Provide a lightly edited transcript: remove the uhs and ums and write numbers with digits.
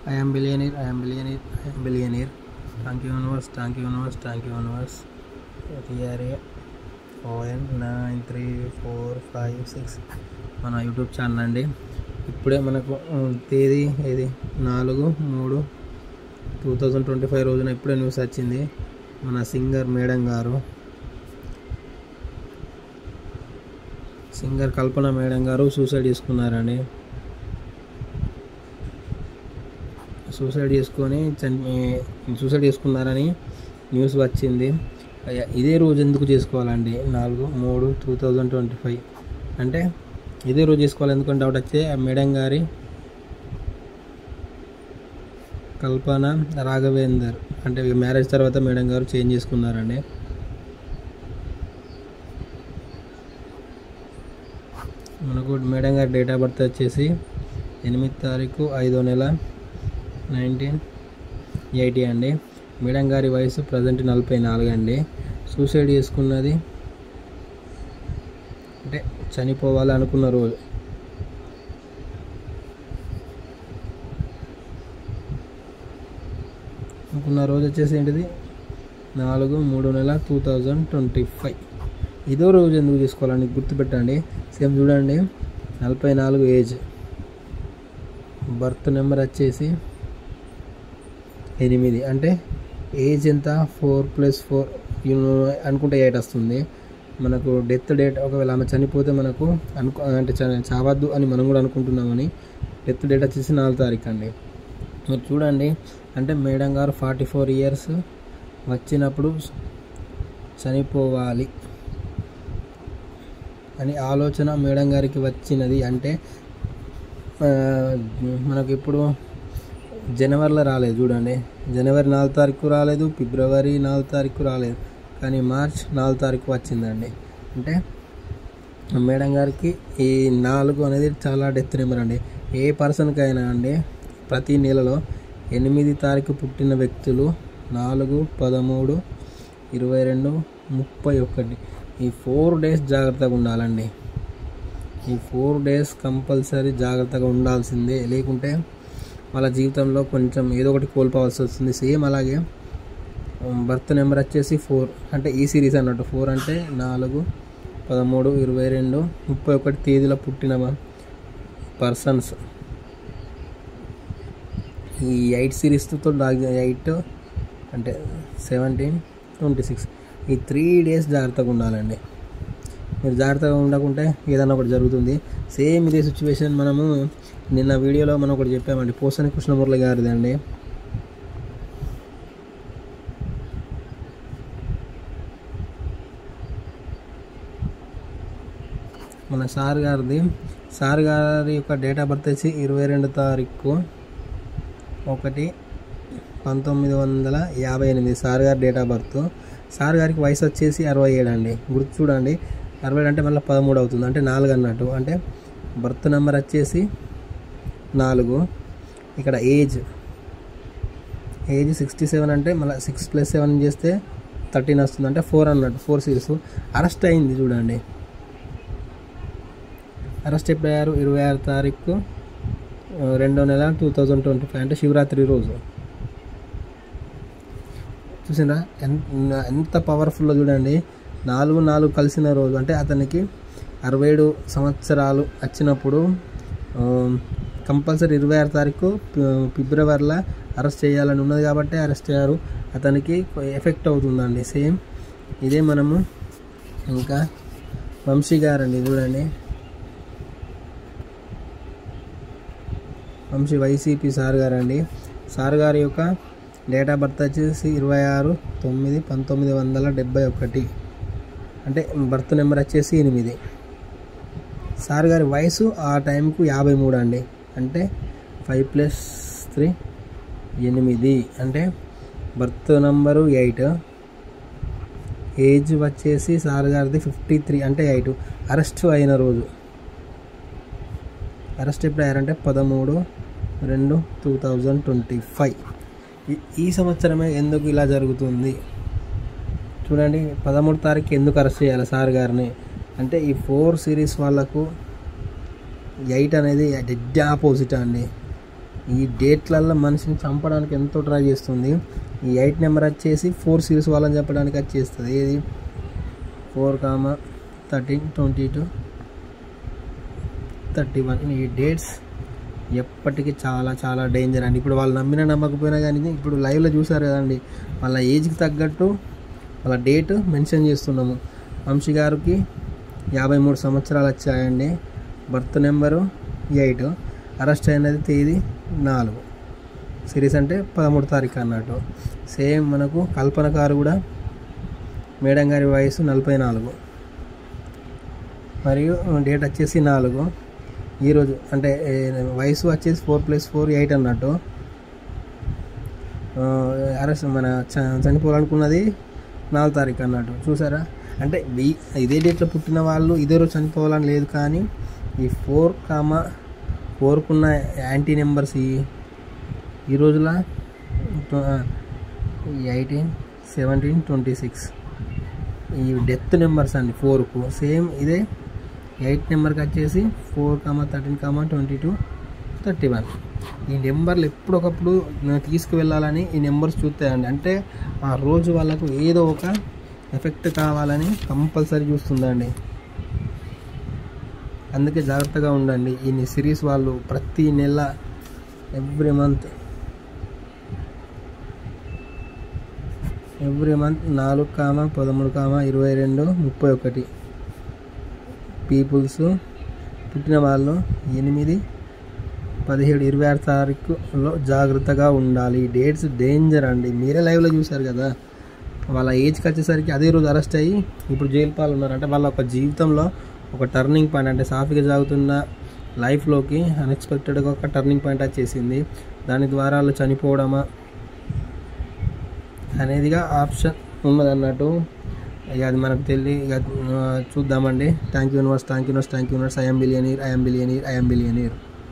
I am billionaire, I am billionaire, I am billionaire. Thank you universe, thank you universe, thank you universe. TRA ON 93456 మన YouTube channel అండి. ఇప్పుడే మనకు తేదీ ఇది 4/3/2025 రోజున ఇప్పుడే న్యూస్ వచ్చింది. మన సింగర్ కల్పన మేడం గారు సూసైడ్ చేసుకున్నారండి. సూసైడ్ చేసుకున్నారని న్యూస్ వచ్చింది. ఇదే రోజు ఎందుకు చేసుకోవాలండి? 4/3/2025 అంటే ఇదే రోజు చేసుకోవాలి. ఎందుకంటే డౌట్ వచ్చే మేడం గారి కల్పన రాఘవేందర్ అంటే మ్యారేజ్ తర్వాత మేడం గారు చేంజ్ చేసుకున్నారండి. మనకు మేడం గారి డేట్ ఆఫ్ బర్త్ వచ్చేసి 8/5/1980 అండి. మేడం గారి వయసు ప్రజెంట్ 44 అండి. సూసైడ్ చేసుకున్నది అంటే చనిపోవాలి అనుకున్న రోజు వచ్చేసి ఏంటిది 4/3/2025. ఇదో రోజు ఎందుకు తీసుకోవాలని గుర్తుపెట్టండి. సేమ్ చూడండి 44 ఏజ్, బర్త్ నెంబర్ వచ్చేసి 8 అంటే ఏజ్ ఎంత 4+4 అనుకుంటే 8 వస్తుంది. మనకు డెత్ డేట్ ఒకవేళ ఆమె చనిపోతే మనకు అంటే చావద్దు అని మనం కూడా అనుకుంటున్నామని డెత్ డేట్ వచ్చేసి 4 తారీఖు అండి. మీరు చూడండి అంటే మేడం గారు 44 ఇయర్స్ వచ్చినప్పుడు చనిపోవాలి అని ఆలోచన మేడం గారికి వచ్చినది. అంటే మనకి ఇప్పుడు జనవరిలో రాలేదు చూడండి, జనవరి 4 తారీఖు రాలేదు, ఫిబ్రవరి 4 తారీఖు రాలేదు, కానీ మార్చ్ 4 తారీఖు వచ్చిందండి. అంటే మేడం గారికి ఈ 4 అనేది చాలా డెత్ నెంబర్ అండి. ఏ పర్సన్కి అయినా అండి ప్రతి నెలలో 8 తారీఖు పుట్టిన వ్యక్తులు 4, 13, 22, 31 ఈ 4 డేస్ జాగ్రత్తగా ఉండాలండి. ఈ 4 డేస్ కంపల్సరీ జాగ్రత్తగా ఉండాల్సిందే, లేకుంటే వాళ్ళ జీవితంలో కొంచెం ఏదో ఒకటి కోల్పోవాల్సి వస్తుంది. సేమ్ అలాగే బర్త్ నెంబర్ వచ్చేసి 4 అంటే ఈ సిరీస్ అన్నట్టు. 4 అంటే 4, 13, 22, 31 తేదీలో పుట్టిన పర్సన్స్ ఈ 8 సిరీస్తో 8 అంటే 17, 26 ఈ 3 డేస్ జాగ్రత్తగా ఉండాలండి. మీరు జాగ్రత్తగా ఉండకుంటే ఏదన్నా ఒకటి జరుగుతుంది. సేమ్ ఇదే సిచ్యువేషన్ మనము నిన్న వీడియోలో మనం ఒకటి చెప్పామండి, పోసాని కృష్ణమురళి గారిది అండి. మన సార్ గారి యొక్క డేట్ ఆఫ్ బర్త్ వచ్చి 22 తారీఖు 1/1958 సార్ గారి డేట్ ఆఫ్ బర్త్. సార్ గారికి వయసు వచ్చేసి 67 అండి. గుర్తు చూడండి 67 అంటే మళ్ళీ 13 అవుతుంది అంటే 4 అన్నట్టు. అంటే బర్త్ నెంబర్ వచ్చేసి 4, ఇక్కడ ఏజ్ 67 అంటే మళ్ళీ 6+7 చేస్తే 13 వస్తుంది అంటే 4 అన్నట్టు. 4 సిరీస్. అరెస్ట్ అయింది చూడండి. అరెస్ట్ ఎప్పుడు అయ్యారు? 26 తారీఖు 2వ నెల 2025 అంటే శివరాత్రి రోజు. చూసిందా ఎంత పవర్ఫుల్లో చూడండి. 4 కలిసిన రోజు అంటే అతనికి 67 సంవత్సరాలు వచ్చినప్పుడు కంపల్సరీ 26 తారీఖు ఫిబ్రవరిలో అరెస్ట్ చేయాలని ఉన్నది కాబట్టి అరెస్ట్ అయ్యారు. అతనికి ఎఫెక్ట్ అవుతుందండి. సేమ్ ఇదే మనము ఇంకా వంశీ గారండి చూడండి, వంశీ వైసీపీ సార్ గారండి. సార్ గారి యొక్క డేట్ ఆఫ్ బర్త్ వచ్చేసి 26/9/1971 అంటే బర్త్ నెంబర్ వచ్చేసి 8. సార్ గారి వయసు ఆ టైంకు 53 అండి. అంటే 5+3 8 అంటే బర్త్ నెంబరు 8, ఏజ్ వచ్చేసి సార్ గారిది 53 అంటే 8. అరెస్ట్ అయిన రోజు అరెస్ట్ ఎప్పుడు అయ్యారంటే 13/2/2025. ఈ సంవత్సరమే ఎందుకు ఇలా జరుగుతుంది చూడండి. 13 తారీఖు ఎందుకు అరెస్ట్ చేయాలి సార్ గారిని అంటే ఈ 4 సిరీస్ వాళ్ళకు 8 అనేది డెడ్ ఆపోజిట్ అండి. ఈ డేట్లల్లో మనిషిని చంపడానికి ఎంతో ట్రై చేస్తుంది. ఈ 8 నెంబర్ వచ్చేసి 4 సిరీస్ వాళ్ళని చెప్పడానికి వచ్చేస్తుంది. ఏది 4, 13, 22, 31. ఈ డేట్స్ ఎప్పటికీ చాలా చాలా డేంజర్ అండి. ఇప్పుడు వాళ్ళు నమ్మినా నమ్మకపోయినా కానీ ఇప్పుడు లైవ్లో చూసారు కదండి, వాళ్ళ ఏజ్కి తగ్గట్టు వాళ్ళ డేట్ మెన్షన్ చేస్తున్నాము. వంశీ గారికి 53 సంవత్సరాలు వచ్చాయండి. బర్త్ నెంబరు 8, అరెస్ట్ అయినది తేదీ 4, సిరీస్ అంటే 13వ తారీఖు అన్నట్టు. సేమ్ మనకు కల్పన గారు కూడా మేడం గారి వయసు 44 మరియు డేట్ వచ్చేసి 4. ఈరోజు అంటే వయసు వచ్చేసి 4+4 8 అన్నట్టు. అరెస్ట్ మన చనిపోవాలనుకున్నది 4వ తారీఖు అన్నట్టు. చూసారా, అంటే ఇదే డేట్లో పుట్టిన వాళ్ళు ఇదే రోజు చనిపోవాలని లేదు, కానీ ఈ 4,4కున్న యాంటీ నెంబర్స్ ఈ రోజుల 18, 17, 26 ఈ డెత్ నెంబర్స్ అండి. 4కు సేమ్ ఇదే 8 నెంబర్కి వచ్చేసి 4, 13, 22, 31. ఈ నెంబర్లు ఎప్పుడొకప్పుడు తీసుకువెళ్ళాలని ఈ నెంబర్స్ చూస్తాయండి. అంటే ఆ రోజు వాళ్ళకు ఏదో ఒక ఎఫెక్ట్ కావాలని కంపల్సరీ చూస్తుందండి. అందుకే జాగ్రత్తగా ఉండండి. ఈ సిరీస్ వాళ్ళు ప్రతి నెల ఎవ్రీ మంత్ 4, 13, 22, 31 పీపుల్స్ పుట్టిన వాళ్ళు 8, 17, 26 తారీఖులో జాగ్రత్తగా ఉండాలి. డేట్స్ డేంజర్ అండి. మీరే లైవ్లో చూశారు కదా, వాళ్ళ ఏజ్కి వచ్చేసరికి అదే రోజు అరెస్ట్ అయ్యి ఇప్పుడు జైలు పాలు ఉన్నారు. అంటే వాళ్ళ ఒక జీవితంలో ఒక టర్నింగ్ పాయింట్, అంటే సాఫీగా సాగుతున్న లైఫ్లోకి అన్ఎక్స్పెక్టెడ్గా ఒక టర్నింగ్ పాయింట్ వచ్చేసింది. దాని ద్వారా వాళ్ళు చనిపోవడమా అనేదిగా ఆప్షన్ ఉన్నది అన్నట్టు. ఇక అది మనకు ఇక చూద్దామండి. Thank you universe. I'm billionaire.